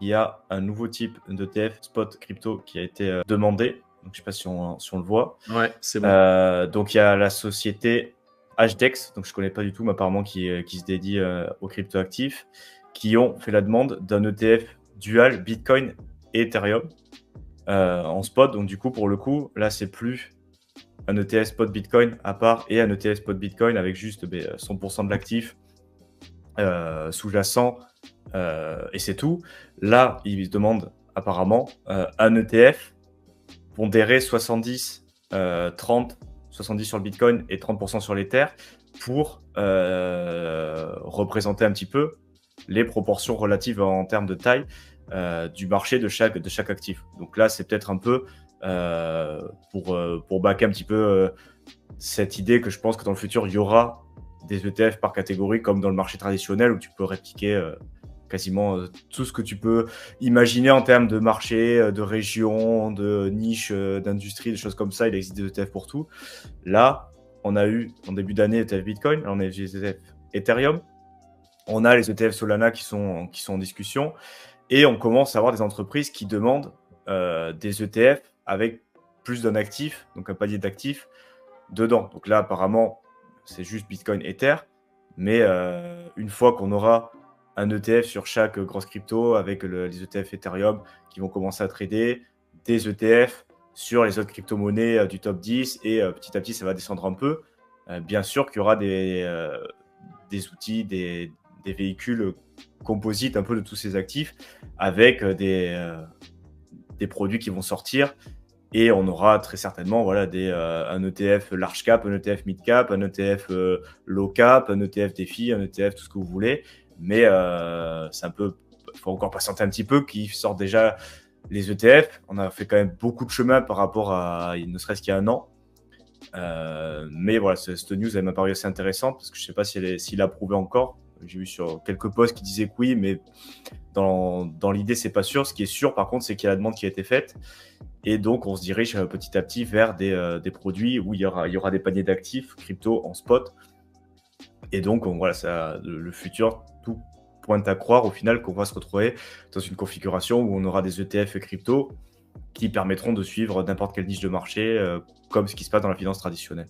il y a un nouveau type d'ETF spot crypto qui a été demandé. Donc, je ne sais pas si on le voit. Ouais, c'est bon. Donc, il y a la société HDEX, donc je ne connais pas du tout, mais apparemment qui se dédie aux cryptoactifs, qui ont fait la demande d'un ETF dual Bitcoin et Ethereum en spot. Donc, du coup, pour le coup, là, c'est plus un ETF spot Bitcoin à part et un ETF spot Bitcoin avec juste 100% de l'actif sous-jacent et c'est tout. Là, ils se demandent apparemment un ETF pondéré 70, 30, 70 sur le Bitcoin et 30% sur l'Ether pour représenter un petit peu les proportions relatives en termes de taille du marché de chaque actif. Donc là, c'est peut-être un peu pour backer un petit peu cette idée que je pense que dans le futur, il y aura des ETF par catégorie comme dans le marché traditionnel où tu peux répliquer quasiment tout ce que tu peux imaginer en termes de marché, de région, de niche, d'industrie, des choses comme ça. Il existe des ETF pour tout. Là, on a eu en début d'année ETF Bitcoin, on a eu des ETF Ethereum, on a les ETF Solana qui sont en discussion et on commence à avoir des entreprises qui demandent des ETF avec plus d'un actif, donc un panier d'actifs dedans. Donc là, apparemment, c'est juste Bitcoin Ether, mais une fois qu'on aura un ETF sur chaque grosse crypto avec les ETF Ethereum qui vont commencer à trader, des ETF sur les autres crypto-monnaies du top 10 et petit à petit ça va descendre un peu. Bien sûr qu'il y aura des outils, des véhicules composites un peu de tous ces actifs avec des produits qui vont sortir et on aura très certainement un ETF large cap, un ETF mid cap, un ETF low cap, un ETF défi, un ETF tout ce que vous voulez. Mais c'est un peu, il faut encore patienter un petit peu qu'ils sortent déjà les ETF. On a fait quand même beaucoup de chemin par rapport à ne serait-ce qu'il y a un an. Mais voilà, cette news elle m'a paru assez intéressante parce que je ne sais pas s'il l'a prouvé encore. J'ai vu sur quelques posts qui disaient que oui, mais dans l'idée, c'est pas sûr. Ce qui est sûr, par contre, c'est qu'il y a la demande qui a été faite. Et donc, on se dirige petit à petit vers des produits où il y aura des paniers d'actifs crypto en spot. Et donc, le futur, tout pointe à croire au final qu'on va se retrouver dans une configuration où on aura des ETF crypto qui permettront de suivre n'importe quelle niche de marché, comme ce qui se passe dans la finance traditionnelle.